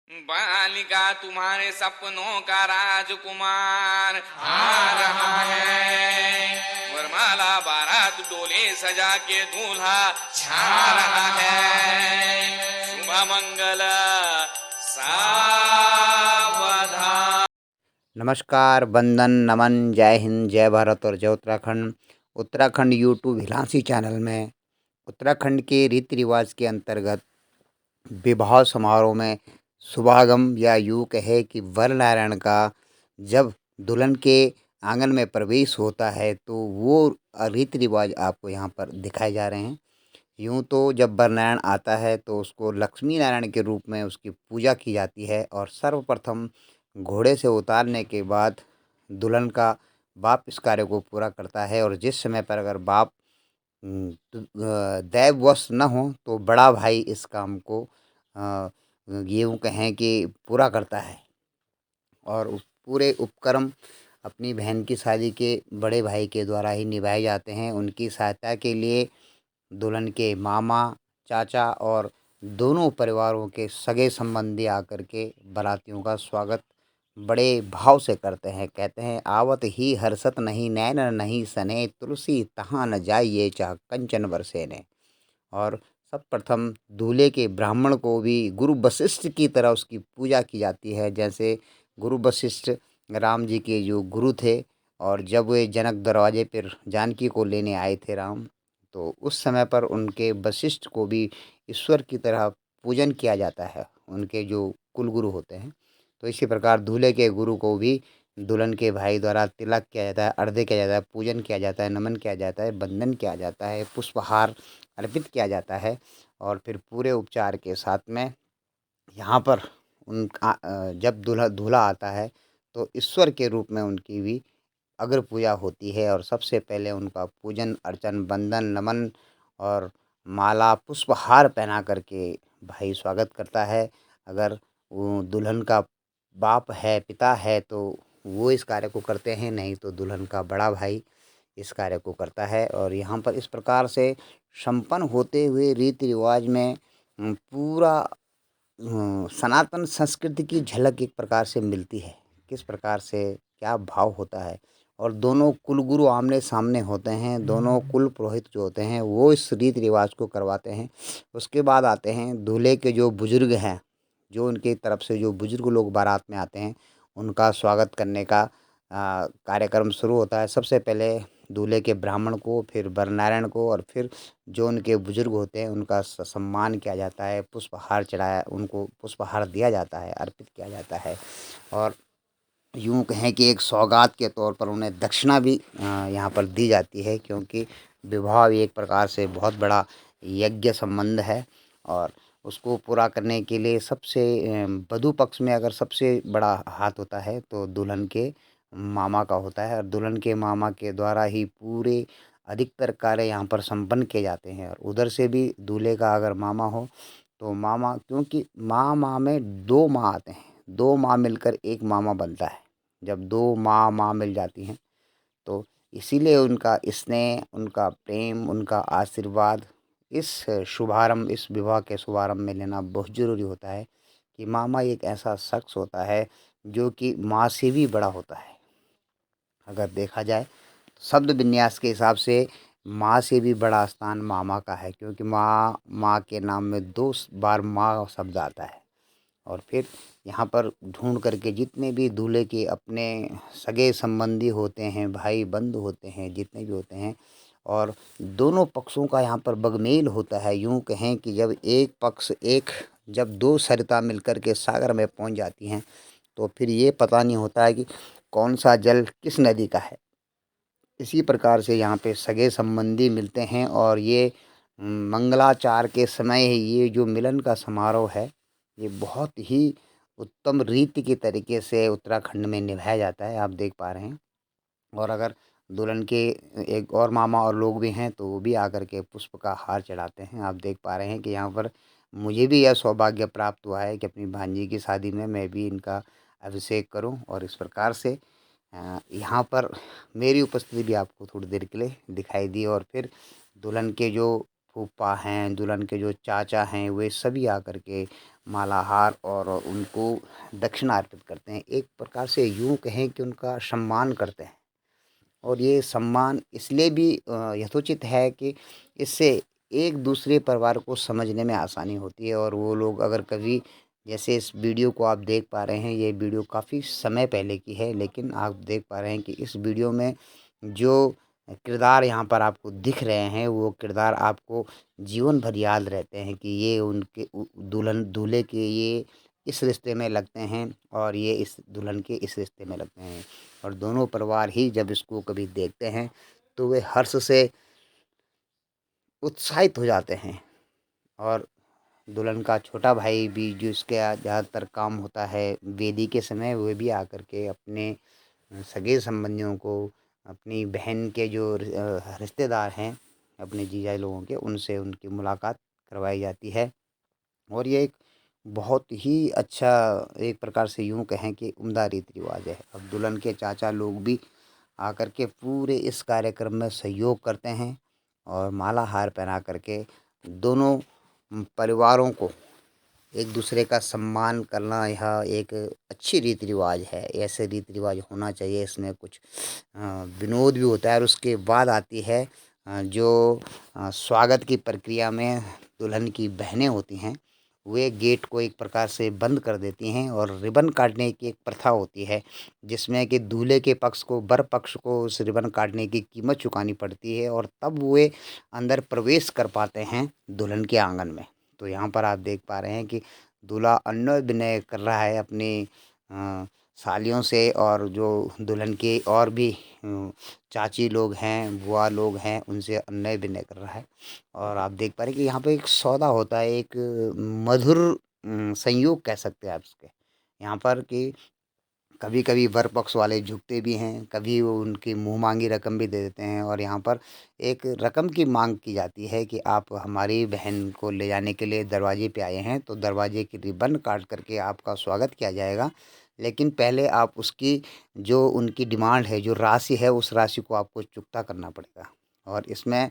बालिका तुम्हारे सपनों का राजकुमार आ रहा है। वरमाला बारात डोले सजा के दूल्हा छा रहा है। शुभ मंगल सावधान। नमस्कार, वंदन, नमन, जय हिंद, जय भारत और जय उत्तराखंड। उत्तराखंड यूट्यूब हिलांसी चैनल में उत्तराखंड के रीति रिवाज के अंतर्गत विवाह समारोह में शुभागम या यूँ कहे कि वर नारायण का जब दुल्हन के आंगन में प्रवेश होता है तो वो रीति रिवाज आपको यहाँ पर दिखाए जा रहे हैं। यूँ तो जब वर नारायण आता है तो उसको लक्ष्मी नारायण के रूप में उसकी पूजा की जाती है और सर्वप्रथम घोड़े से उतारने के बाद दुल्हन का बाप इस कार्य को पूरा करता है और जिस समय पर अगर बाप दैववश न हो तो बड़ा भाई इस काम को यूँ कहें कि पूरा करता है और पूरे उपक्रम अपनी बहन की शादी के बड़े भाई के द्वारा ही निभाए जाते हैं। उनकी सहायता के लिए दुल्हन के मामा, चाचा और दोनों परिवारों के सगे संबंधी आकर के बारातियों का स्वागत बड़े भाव से करते हैं। कहते हैं, आवत ही हर्षत नहीं नैन नहीं सने, तुलसी तहाँ न जाइए चाह कंचन बरसे ने। और सब प्रथम दूल्हे के ब्राह्मण को भी गुरु वशिष्ठ की तरह उसकी पूजा की जाती है। जैसे गुरु वशिष्ठ राम जी के जो गुरु थे और जब वे जनक दरवाजे पर जानकी को लेने आए थे राम, तो उस समय पर उनके वशिष्ठ को भी ईश्वर की तरह पूजन किया जाता है, उनके जो कुल गुरु होते हैं। तो इसी प्रकार दूल्हे के गुरु को भी दुल्हन के भाई द्वारा तिलक किया जाता है, अर्घ्य किया जाता है, पूजन किया जाता है, नमन किया जाता है, वंदन किया जाता है, पुष्पहार अर्पित किया जाता है और फिर पूरे उपचार के साथ में यहाँ पर जब दूल्हा आता है तो ईश्वर के रूप में उनकी भी अग्र पूजा होती है और सबसे पहले उनका पूजन अर्चन वंदन नमन और माला पुष्पहार पहना करके भाई स्वागत करता है। अगर वो दुल्हन का बाप है, पिता है, तो वो इस कार्य को करते हैं, नहीं तो दुल्हन का बड़ा भाई इस कार्य को करता है। और यहाँ पर इस प्रकार से संपन्न होते हुए रीति रिवाज में पूरा सनातन संस्कृति की झलक एक प्रकार से मिलती है। किस प्रकार से क्या भाव होता है और दोनों कुलगुरु आमने सामने होते हैं, दोनों कुल पुरोहित जो होते हैं वो इस रीति रिवाज को करवाते हैं। उसके बाद आते हैं दूल्हे के जो बुजुर्ग हैं, जो उनकी तरफ से जो बुजुर्ग लोग बारात में आते हैं, उनका स्वागत करने का कार्यक्रम शुरू होता है। सबसे पहले दूल्हे के ब्राह्मण को, फिर वर नारायण को और फिर जो उनके बुजुर्ग होते हैं उनका सम्मान किया जाता है, पुष्पहार चढ़ाया, उनको पुष्पहार दिया जाता है, अर्पित किया जाता है। और यूँ कहें कि एक सौगात के तौर पर उन्हें दक्षिणा भी यहाँ पर दी जाती है, क्योंकि विवाह भी एक प्रकार से बहुत बड़ा यज्ञ संबंध है और उसको पूरा करने के लिए सबसे वधू पक्ष में अगर सबसे बड़ा हाथ होता है तो दुल्हन के मामा का होता है और दुल्हन के मामा के द्वारा ही पूरे अधिकतर कार्य यहाँ पर संपन्न किए जाते हैं। और उधर से भी दूल्हे का अगर मामा हो तो मामा, क्योंकि माँ में दो माँ आते हैं, दो माँ मिलकर एक मामा बनता है। जब दो माँ मिल जाती हैं तो इसीलिए उनका स्नेह, उनका प्रेम, उनका आशीर्वाद इस शुभारंभ, इस विवाह के शुभारंभ में लेना बहुत ज़रूरी होता है कि मामा एक ऐसा शख्स होता है जो कि माँ से भी बड़ा होता है। अगर देखा जाए तो शब्द विन्यास के हिसाब से माँ से भी बड़ा स्थान मामा का है, क्योंकि माँ के नाम में 2 बार माँ शब्द आता है। और फिर यहाँ पर ढूंढ करके जितने भी दूल्हे के अपने सगे संबंधी होते हैं, भाई बंधु होते हैं, जितने भी होते हैं, और दोनों पक्षों का यहाँ पर बगमेल होता है। यूँ कहें कि जब 2 सरिता मिलकर के सागर में पहुँच जाती हैं तो फिर ये पता नहीं होता है कि कौन सा जल किस नदी का है। इसी प्रकार से यहाँ पे सगे संबंधी मिलते हैं और ये मंगलाचार के समय ये जो मिलन का समारोह है, ये बहुत ही उत्तम रीति के तरीके से उत्तराखंड में निभाया जाता है, आप देख पा रहे हैं। और अगर दुल्हन के एक और मामा और लोग भी हैं तो वो भी आकर के पुष्प का हार चढ़ाते हैं। आप देख पा रहे हैं कि यहाँ पर मुझे भी यह सौभाग्य प्राप्त हुआ है कि अपनी भांजी की शादी में मैं भी इनका अभिषेक करूं और इस प्रकार से यहाँ पर मेरी उपस्थिति भी आपको थोड़ी देर के लिए दिखाई दी। और फिर दुल्हन के जो फूफा हैं, दुल्हन के जो चाचा हैं, वे सभी आकर के मालाहार और उनको दक्षिणा अर्पित करते हैं। एक प्रकार से यूँ कहें कि उनका सम्मान करते हैं। और ये सम्मान इसलिए भी यथोचित है कि इससे एक दूसरे परिवार को समझने में आसानी होती है। और वो लोग अगर कभी, जैसे इस वीडियो को आप देख पा रहे हैं, ये वीडियो काफ़ी समय पहले की है, लेकिन आप देख पा रहे हैं कि इस वीडियो में जो किरदार यहाँ पर आपको दिख रहे हैं, वो किरदार आपको जीवन भर याद रहते हैं कि ये उनके दुल्हन दूल्हे के ये इस रिश्ते में लगते हैं और ये इस दुल्हन के इस रिश्ते में लगते हैं। और दोनों परिवार ही जब इसको कभी देखते हैं तो वे हर्ष से उत्साहित हो जाते हैं। और दुल्हन का छोटा भाई भी, जो इसके ज़्यादातर काम होता है वेदी के समय, वो भी आकर के अपने सगे संबंधियों को, अपनी बहन के जो रिश्तेदार हैं, अपने जीजा लोगों के, उनसे उनकी मुलाकात करवाई जाती है। और ये एक बहुत ही अच्छा, एक प्रकार से यूँ कहें कि उम्दा रीति रिवाज है। अब दुल्हन के चाचा लोग भी आकर के पूरे इस कार्यक्रम में सहयोग करते हैं और माला हार पहना करके दोनों परिवारों को एक दूसरे का सम्मान करना, यह एक अच्छी रीति रिवाज है। ऐसे रीति रिवाज होना चाहिए। इसमें कुछ विनोद भी होता है। और उसके बाद आती है जो स्वागत की प्रक्रिया में दुल्हन की बहनें होती हैं, वे गेट को एक प्रकार से बंद कर देती हैं और रिबन काटने की एक प्रथा होती है, जिसमें कि दूल्हे के पक्ष को, वर पक्ष को उस रिबन काटने की कीमत चुकानी पड़ती है और तब वे अंदर प्रवेश कर पाते हैं दुल्हन के आंगन में। तो यहाँ पर आप देख पा रहे हैं कि दूल्हा अन्योन्य विनय कर रहा है अपनी सालियों से, और जो दुल्हन के और भी चाची लोग हैं, बुआ लोग हैं, उनसे अन्योन्य विनय कर रहा है। और आप देख पा रहे हैं कि यहाँ पे एक सौदा होता है, एक मधुर संयोग कह सकते हैं आप इसके यहाँ पर, कि कभी कभी वर पक्ष वाले झुकते भी हैं, कभी वो उनकी मुँह मांगी रकम भी दे देते हैं। और यहाँ पर एक रकम की मांग की जाती है कि आप हमारी बहन को ले जाने के लिए दरवाजे पे आए हैं, तो दरवाजे की रिबन काट करके आपका स्वागत किया जाएगा। लेकिन पहले आप उसकी, जो उनकी डिमांड है, जो राशि है, उस राशि को आपको चुकता करना पड़ेगा। और इसमें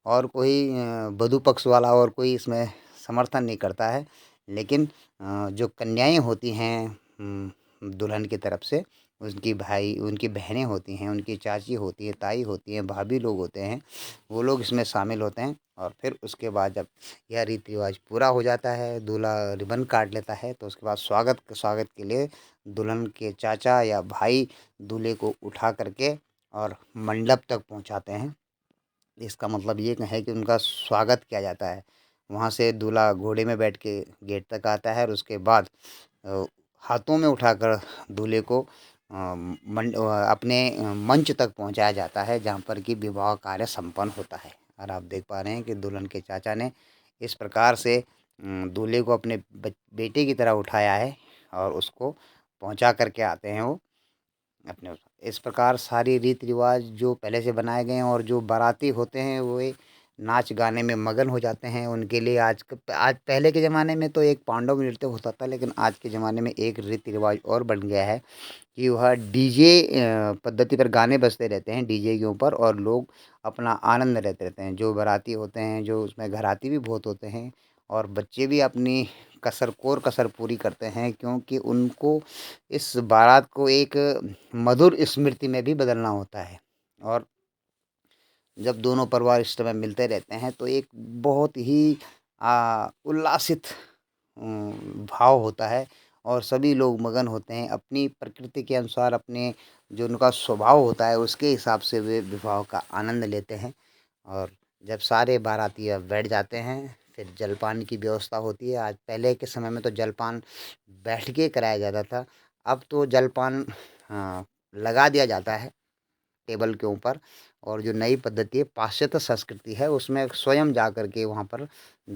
और कोई वधू पक्ष वाला और कोई इसमें समर्थन नहीं करता है। लेकिन जो कन्याएं होती हैं दुल्हन की तरफ से, उनकी भाई, उनकी बहनें होती हैं, उनकी चाची होती है, ताई होती हैं, भाभी लोग होते हैं, वो लोग इसमें शामिल होते हैं। और फिर उसके बाद जब यह रीति रिवाज पूरा हो जाता है, दूल्हा रिबन काट लेता है, तो उसके बाद स्वागत के लिए दुल्हन के चाचा या भाई दूल्हे को उठा करके और मंडप तक पहुंचाते हैं। इसका मतलब ये है कि उनका स्वागत किया जाता है। वहाँ से दूल्हा घोड़े में बैठ के गेट तक आता है और उसके बाद हाथों में उठाकर दूल्हे को अपने मंच तक पहुँचाया जाता है, जहाँ पर कि विवाह कार्य संपन्न होता है। और आप देख पा रहे हैं कि दुल्हन के चाचा ने इस प्रकार से दूल्हे को अपने बेटे की तरह उठाया है और उसको पहुँचा करके आते हैं वो अपने। इस प्रकार सारी रीति रिवाज जो पहले से बनाए गए हैं, और जो बाराती होते हैं वो नाच गाने में मगन हो जाते हैं। उनके लिए आज पहले के ज़माने में तो एक पांडव नृत्य होता था, लेकिन आज के ज़माने में एक रीति रिवाज और बन गया है कि वह डीजे पद्धति पर गाने बजते रहते हैं, डीजे के ऊपर, और लोग अपना आनंद लेते रहते हैं। जो बाराती होते हैं, जो उसमें घराती भी बहुत होते हैं, और बच्चे भी अपनी कसर पूरी करते हैं, क्योंकि उनको इस बारात को एक मधुर स्मृति में भी बदलना होता है। और जब दोनों परिवार इस समय मिलते रहते हैं तो एक बहुत ही उल्लासित भाव होता है, और सभी लोग मगन होते हैं अपनी प्रकृति के अनुसार, अपने जो उनका स्वभाव होता है उसके हिसाब से वे विवाह का आनंद लेते हैं। और जब सारे बाराती बैठ जाते हैं, फिर जलपान की व्यवस्था होती है। आज पहले के समय में तो जलपान बैठ के कराया जाता था, अब तो जलपान लगा दिया जाता है टेबल के ऊपर। और जो नई पद्धति है, पाश्चात्य संस्कृति है, उसमें स्वयं जा कर के वहाँ पर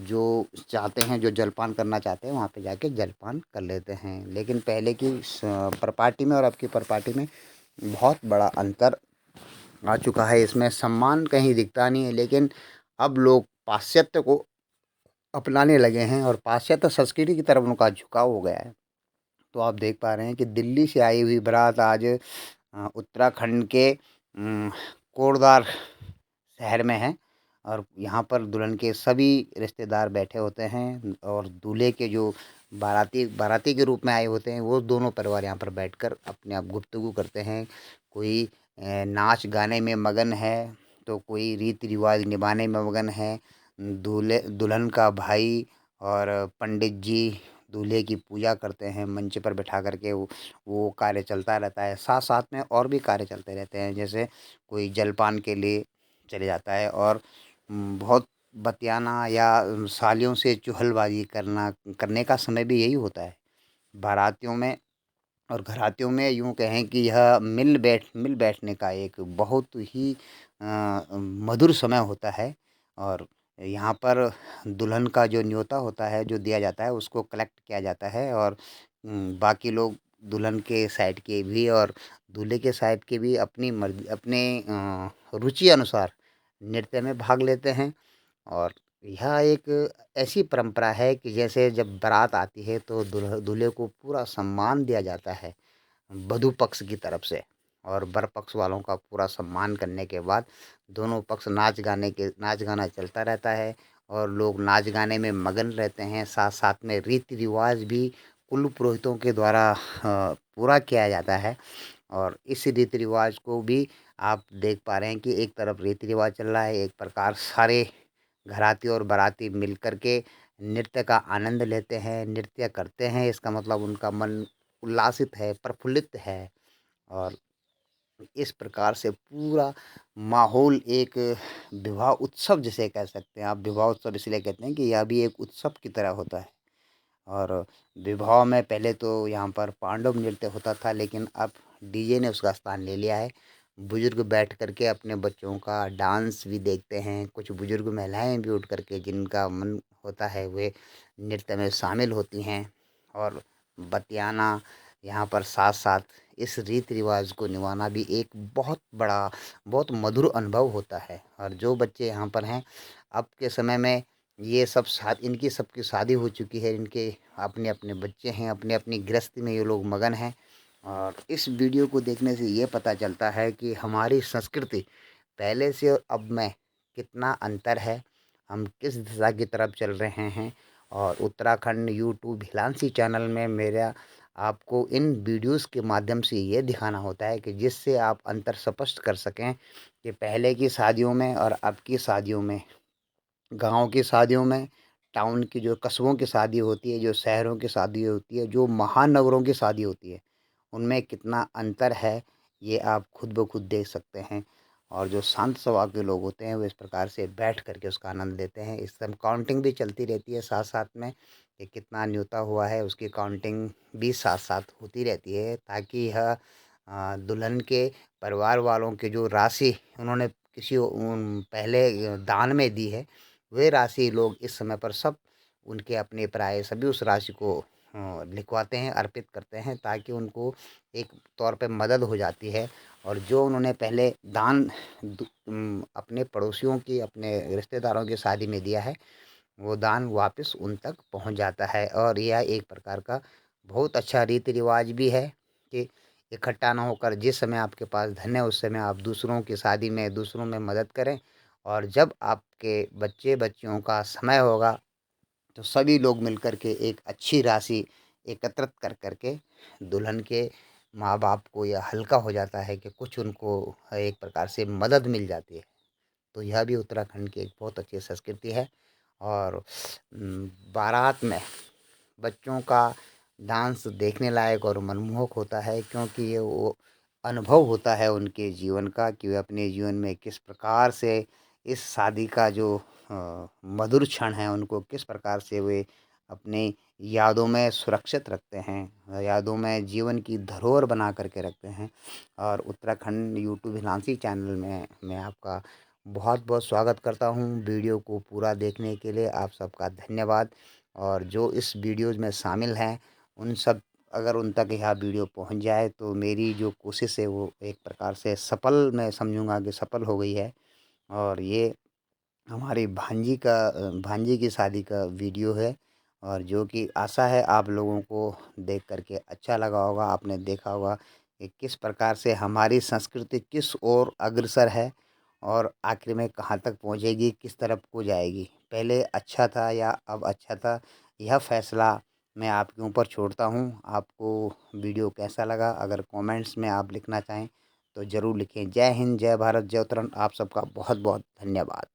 जो चाहते हैं, जो जलपान करना चाहते हैं, वहाँ पे जाके जलपान कर लेते हैं। लेकिन पहले की प्रपार्टी में और अब की प्रपार्टी में बहुत बड़ा अंतर आ चुका है। इसमें सम्मान कहीं दिखता नहीं है, लेकिन अब लोग पाश्चात्य को अपनाने लगे हैं और पाश्चात्य संस्कृति की तरफ उनका झुकाव हो गया है। तो आप देख पा रहे हैं कि दिल्ली से आई हुई बारात आज उत्तराखंड के कोटद्वार शहर में है, और यहाँ पर दुल्हन के सभी रिश्तेदार बैठे होते हैं, और दूल्हे के जो बाराती बाराती के रूप में आए होते हैं, वो दोनों परिवार यहाँ पर बैठकर अपने आप गुफ्तगू करते हैं। कोई नाच गाने में मगन है, तो कोई रीति रिवाज निभाने में मगन है। दूल्हे दुल्हन का भाई और पंडित जी दूल्हे की पूजा करते हैं, मंच पर बैठा करके वो कार्य चलता रहता है। साथ साथ में और भी कार्य चलते रहते हैं, जैसे कोई जलपान के लिए चले जाता है, और बहुत बतियाना या सालियों से चुगलबाजी करने का समय भी यही होता है बारातियों में। और घरातियों में यूँ कहें कि यह मिल बैठने का एक बहुत ही मधुर समय होता है। और यहाँ पर दुल्हन का जो न्योता होता है, जो दिया जाता है, उसको कलेक्ट किया जाता है, और बाकी लोग दुल्हन के साइड के भी और दूल्हे के साइड के भी अपनी मर्ज़ी अपने रुचि अनुसार नृत्य में भाग लेते हैं। और यह एक ऐसी परंपरा है कि जैसे जब बारात आती है तो दूल्हे को पूरा सम्मान दिया जाता है वधू पक्ष की तरफ से, और वर पक्ष वालों का पूरा सम्मान करने के बाद दोनों पक्ष नाच गाना चलता रहता है, और लोग नाच गाने में मगन रहते हैं। साथ साथ में रीति रिवाज भी कुल पुरोहितों के द्वारा पूरा किया जाता है। और इस रीति रिवाज को भी आप देख पा रहे हैं कि एक तरफ रीति रिवाज चल रहा है, एक प्रकार सारे घराती और बाराती मिलकर के नृत्य का आनंद लेते हैं, नृत्य करते हैं। इसका मतलब उनका मन उल्लासित है, प्रफुल्लित है। और इस प्रकार से पूरा माहौल एक विवाह उत्सव जिसे कह सकते हैं आप, विवाह उत्सव इसलिए कहते हैं कि यह भी एक उत्सव की तरह होता है। और विवाह में पहले तो यहाँ पर पांडव नृत्य होता था, लेकिन अब डीजे ने उसका स्थान ले लिया है। बुजुर्ग बैठ करके अपने बच्चों का डांस भी देखते हैं। कुछ बुजुर्ग महिलाएं भी उठ करके जिनका मन होता है वे नृत्य में शामिल होती हैं। और बतियाना यहाँ पर साथ साथ इस रीति रिवाज को निभाना भी एक बहुत बड़ा बहुत मधुर अनुभव होता है। और जो बच्चे यहाँ पर हैं अब के समय में, ये सब इनकी सबकी शादी हो चुकी है, इनके अपने अपने बच्चे हैं, अपनी अपनी गृहस्थी में ये लोग मगन हैं। और इस वीडियो को देखने से ये पता चलता है कि हमारी संस्कृति पहले से और अब में कितना अंतर है, हम किस दिशा की तरफ चल रहे हैं। और उत्तराखंड यूट्यूब हिलांसी चैनल में मेरा आपको इन वीडियोस के माध्यम से ये दिखाना होता है कि जिससे आप अंतर स्पष्ट कर सकें कि पहले की शादियों में और अब की शादियों में, गाँव की शादियों में, टाउन की जो कस्बों की शादी होती है, जो शहरों की शादी होती है, जो महानगरों की शादी होती है, उनमें कितना अंतर है, ये आप खुद ब खुद देख सकते हैं। और जो शांत स्वभाव के लोग होते हैं वो इस प्रकार से बैठ कर के उसका आनंद लेते हैं। इस समय काउंटिंग भी चलती रहती है साथ साथ में, कि कितना न्योता हुआ है उसकी काउंटिंग भी साथ साथ होती रहती है, ताकि यह दुल्हन के परिवार वालों की जो राशि उन्होंने पहले दान में दी है, वे राशि लोग इस समय पर सब उनके अपने पराये सभी उस राशि को लिखवाते हैं, अर्पित करते हैं, ताकि उनको एक तौर पे मदद हो जाती है। और जो उन्होंने पहले दान अपने पड़ोसियों की, अपने रिश्तेदारों की शादी में दिया है, वो दान वापस उन तक पहुंच जाता है। और यह एक प्रकार का बहुत अच्छा रीति रिवाज भी है कि इकट्ठा ना होकर जिस समय आपके पास धन है उस समय आप दूसरों की शादी में, दूसरों में मदद करें। और जब आपके बच्चे बच्चियों का समय होगा तो सभी लोग मिलकर के एक अच्छी राशि एकत्रित कर करके दुल्हन के माँ बाप को यह हल्का हो जाता है कि कुछ उनको एक प्रकार से मदद मिल जाती है। तो यह भी उत्तराखंड की एक बहुत अच्छी संस्कृति है। और बारात में बच्चों का डांस देखने लायक और मनमोहक होता है, क्योंकि ये वो अनुभव होता है उनके जीवन का कि वे अपने जीवन में किस प्रकार से इस शादी का जो मधुर क्षण है उनको किस प्रकार से वे अपने यादों में सुरक्षित रखते हैं, यादों में जीवन की धरोहर बना करके रखते हैं। और उत्तराखंड यूट्यूब हिलांसी चैनल में मैं आपका बहुत बहुत स्वागत करता हूँ। वीडियो को पूरा देखने के लिए आप सबका धन्यवाद। और जो इस वीडियोज़ में शामिल हैं उन सब, अगर उन तक यह वीडियो पहुंच जाए तो मेरी जो कोशिश है वो एक प्रकार से सफल, मैं समझूंगा कि सफल हो गई है। और ये हमारी भांजी की शादी का वीडियो है, और जो कि आशा है आप लोगों को देख कर के अच्छा लगा होगा। आपने देखा होगा कि किस प्रकार से हमारी संस्कृति किस ओर अग्रसर है, और आखिर में कहाँ तक पहुँचेगी, किस तरफ को जाएगी। पहले अच्छा था या अब अच्छा था, यह फैसला मैं आपके ऊपर छोड़ता हूँ। आपको वीडियो कैसा लगा अगर कमेंट्स में आप लिखना चाहें तो ज़रूर लिखें। जय हिंद, जय भारत, जय उत्तराखंड। आप सबका बहुत बहुत धन्यवाद।